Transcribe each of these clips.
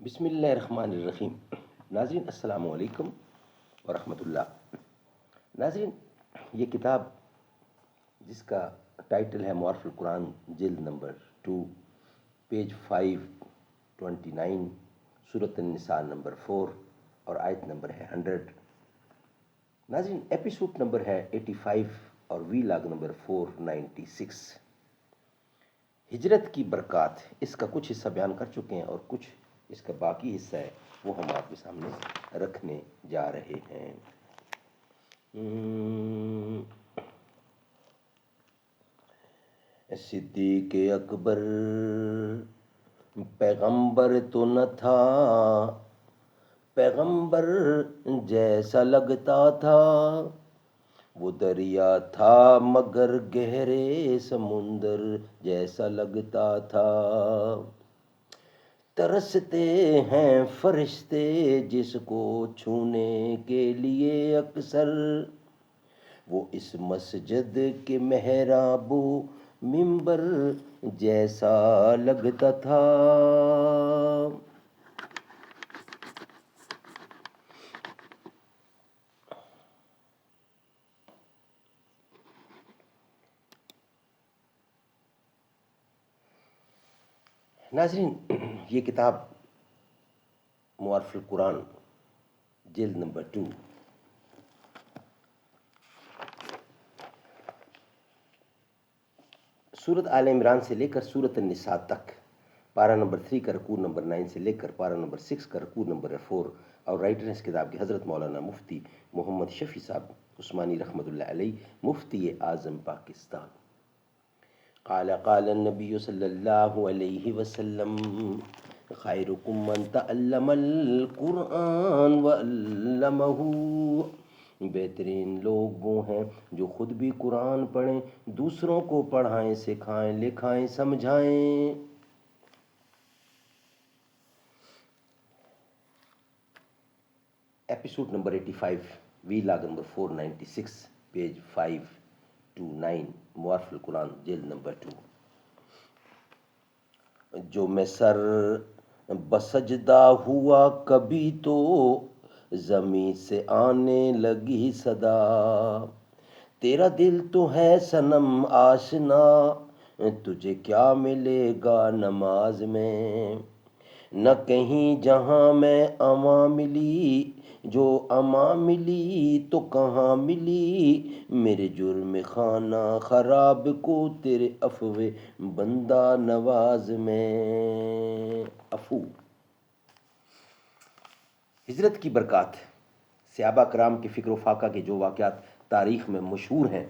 بسم اللہ الرحمن الرحیم۔ ناظرین السلام علیکم ورحمۃ اللہ۔ ناظرین، یہ کتاب جس کا ٹائٹل ہے معارف القرآن، جلد نمبر 2، پیج 529، سورۃ النساء نمبر 4 اور آیت نمبر ہے 100۔ ناظرین، ایپیسوڈ نمبر ہے 85 اور وی لاگ نمبر 496۔ ہجرت کی برکات، اس کا کچھ حصہ بیان کر چکے ہیں اور کچھ اس کا باقی حصہ ہے وہ ہم آپ کے سامنے رکھنے جا رہے ہیں۔ صدیق اکبر پیغمبر تو نہ تھا، پیغمبر جیسا لگتا تھا، وہ دریا تھا مگر گہرے سمندر جیسا لگتا تھا۔ ترستے ہیں فرشتے جس کو چھونے کے لیے اکثر، وہ اس مسجد کے محراب و منبر جیسا لگتا تھا۔ ناظرین، یہ کتاب معارف القرآن جلد نمبر 2، سورۃ آل عمران سے لے کر سورۃ النساء تک، پارہ نمبر 3 کا رکوع نمبر 9 سے لے کر پارہ نمبر 6 کا رکوع نمبر 4، اور رائٹر اس کتاب کے حضرت مولانا مفتی محمد شفیع صاحب عثمانی رحمۃ اللہ علیہ، مفتی اعظم پاکستان۔ قال النبی صلی اللہ علیہ وسلم خیرکم من تعلم القرآن وعلمہ، بہترین لوگ وہ ہیں جو خود بھی قرآن پڑھیں، دوسروں کو پڑھائیں، سکھائیں، لکھائیں، سمجھائیں۔ ایپیسوڈ نمبر 85، وی لاگ نمبر 496، پیج 529، معارف القرآن جلد نمبر 2۔ جو میں سر بسجدہ ہوا کبھی تو زمین سے آنے لگی صدا، تیرا دل تو ہے صنم آشنا، تجھے کیا ملے گا نماز میں، نہ کہیں جہاں میں اماں ملی، جو اماں ملی تو کہاں ملی، میرے جرم خانہ خراب کو تیرے عفو بندہ نواز میں۔ عفو، ہجرت کی برکات۔ صحابہ کرام کے فکر و فاقہ کے جو واقعات تاریخ میں مشہور ہیں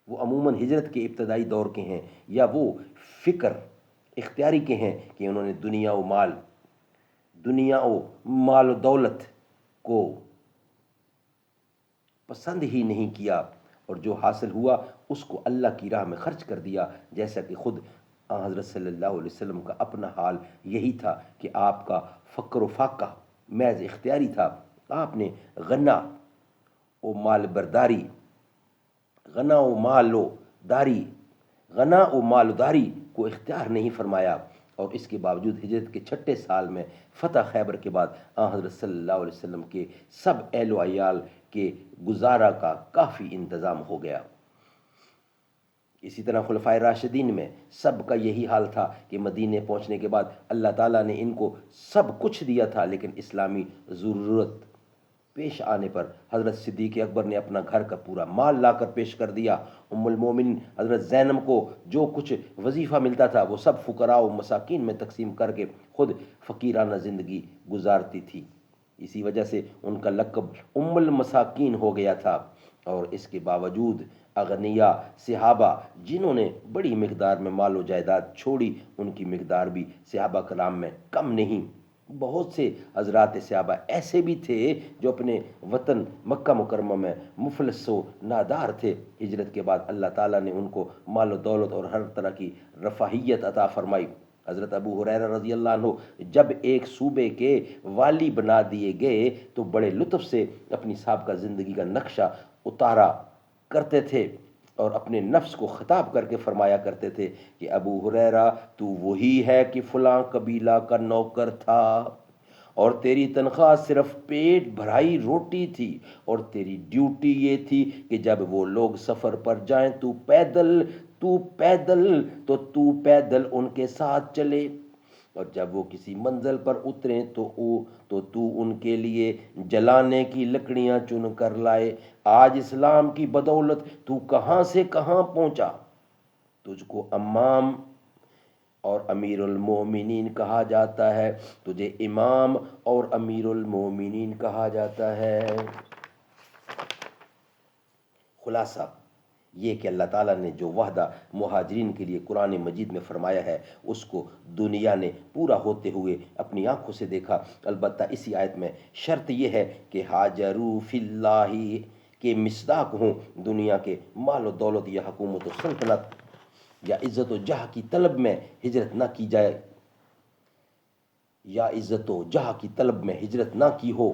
وہ عموماً ہجرت کے ابتدائی دور کے ہیں، یا وہ فکر اختیاری کے ہیں کہ انہوں نے دنیا و مال و دولت کو پسند ہی نہیں کیا، اور جو حاصل ہوا اس کو اللہ کی راہ میں خرچ کر دیا، جیسا کہ خود حضرت صلی اللہ علیہ وسلم کا اپنا حال یہی تھا کہ آپ کا فقر و فاقہ محض اختیاری تھا۔ آپ نے غنا و مالداری کو اختیار نہیں فرمایا، اور اس کے باوجود ہجرت کے 6 سال میں فتح خیبر کے بعد حضرت صلی اللہ علیہ وسلم کے سب اہل و عیال کے گزارا کا کافی انتظام ہو گیا۔ اسی طرح خلفائے راشدین میں سب کا یہی حال تھا کہ مدینے پہنچنے کے بعد اللہ تعالیٰ نے ان کو سب کچھ دیا تھا، لیکن اسلامی ضرورت پیش آنے پر حضرت صدیق اکبر نے اپنا گھر کا پورا مال لا کر پیش کر دیا۔ ام المومنین حضرت زینب کو جو کچھ وظیفہ ملتا تھا وہ سب فقراء و مساکین میں تقسیم کر کے خود فقیرانہ زندگی گزارتی تھی، اسی وجہ سے ان کا لقب ام المساکین ہو گیا تھا۔ اور اس کے باوجود اغنیاء صحابہ جنہوں نے بڑی مقدار میں مال و جائیداد چھوڑی، ان کی مقدار بھی صحابہ کرام میں کم نہیں۔ بہت سے حضرات صحابہ ایسے بھی تھے جو اپنے وطن مکہ مکرمہ میں مفلس و نادار تھے، ہجرت کے بعد اللہ تعالیٰ نے ان کو مال و دولت اور ہر طرح کی رفاہیت عطا فرمائی۔ حضرت ابو ہریرہ رضی اللہ عنہ جب ایک صوبے کے والی بنا دیے گئے تو بڑے لطف سے اپنی سابقہ زندگی کا نقشہ اتارا کرتے تھے، اور اپنے نفس کو خطاب کر کے فرمایا کرتے تھے کہ ابو ہریرہ تو وہی ہے کہ فلاں قبیلہ کا نوکر تھا، اور تیری تنخواہ صرف پیٹ بھرائی روٹی تھی، اور تیری ڈیوٹی یہ تھی کہ جب وہ لوگ سفر پر جائیں تو پیدل ان کے ساتھ چلے، اور جب وہ کسی منزل پر اتریں تو ان کے لیے جلانے کی لکڑیاں چن کر لائے۔ آج اسلام کی بدولت تو کہاں سے کہاں پہنچا، تجھ کو امام اور امیر المومنین کہا جاتا ہے، تجھے امام اور امیر المومنین کہا جاتا ہے۔ خلاصہ یہ کہ اللہ تعالیٰ نے جو وعدہ مہاجرین کے لیے قرآن مجید میں فرمایا ہے اس کو دنیا نے پورا ہوتے ہوئے اپنی آنکھوں سے دیکھا۔ البتہ اسی آیت میں شرط یہ ہے کہ ہاجروا فی اللہ کے مصداق ہوں، دنیا کے مال و دولت یا حکومت و سلطنت یا عزت و جاہ کی طلب میں ہجرت نہ کی جائے، یا عزت و جاہ کی طلب میں ہجرت نہ کی ہو،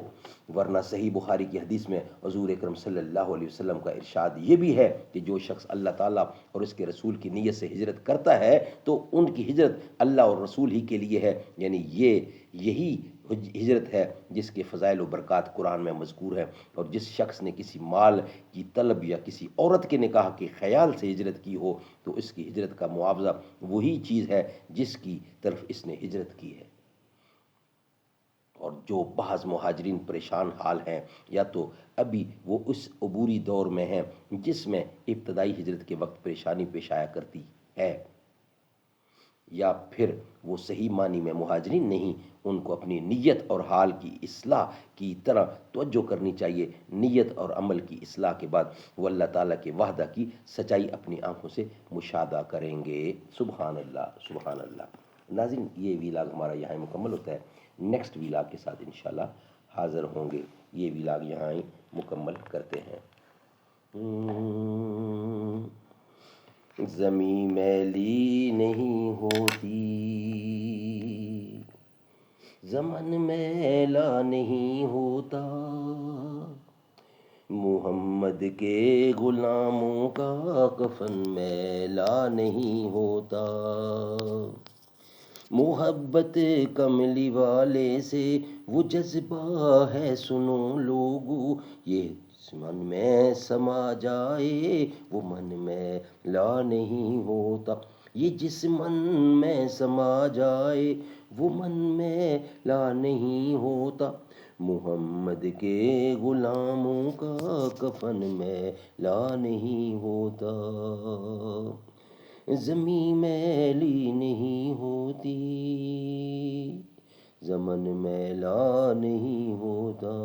ورنہ صحیح بخاری کی حدیث میں حضور اکرم صلی اللہ علیہ وسلم کا ارشاد یہ بھی ہے کہ جو شخص اللہ تعالیٰ اور اس کے رسول کی نیت سے ہجرت کرتا ہے تو ان کی ہجرت اللہ اور رسول ہی کے لیے ہے، یعنی یہی ہجرت ہے جس کے فضائل و برکات قرآن میں مذکور ہیں۔ اور جس شخص نے کسی مال کی طلب یا کسی عورت کے نکاح کے خیال سے ہجرت کی ہو تو اس کی ہجرت کا معاوضہ وہی چیز ہے جس کی طرف اس نے ہجرت کی ہے۔ اور جو بعض مہاجرین پریشان حال ہیں، یا تو ابھی وہ اس عبوری دور میں ہیں جس میں ابتدائی ہجرت کے وقت پریشانی پیش آیا کرتی ہے، یا پھر وہ صحیح معنی میں مہاجرین نہیں، ان کو اپنی نیت اور حال کی اصلاح کی طرح توجہ کرنی چاہیے۔ نیت اور عمل کی اصلاح کے بعد وہ اللہ تعالیٰ کے وعدہ کی سچائی اپنی آنکھوں سے مشاہدہ کریں گے۔ سبحان اللہ، سبحان اللہ۔ ناظرین، یہ ویلاگ ہمارا یہاں مکمل ہوتا ہے، نیکسٹ ویلاگ کے ساتھ انشاءاللہ حاضر ہوں گے۔ یہ ویلاگ یہاں مکمل کرتے ہیں۔ زمیں میلی نہیں ہوتی، زمن میلا نہیں ہوتا، محمد کے غلاموں کا کفن میلا نہیں ہوتا، محبت کملی والے سے وہ جذبہ ہے سنو لوگو، یہ من میں سما جائے وہ من میں لا نہیں ہوتا، یہ جس من میں سما جائے وہ من میں لا نہیں ہوتا، محمد کے غلاموں کا کفن میں لا نہیں ہوتا، زمیں میلی نہیں ہوتی، زمن میلا نہیں ہوتا۔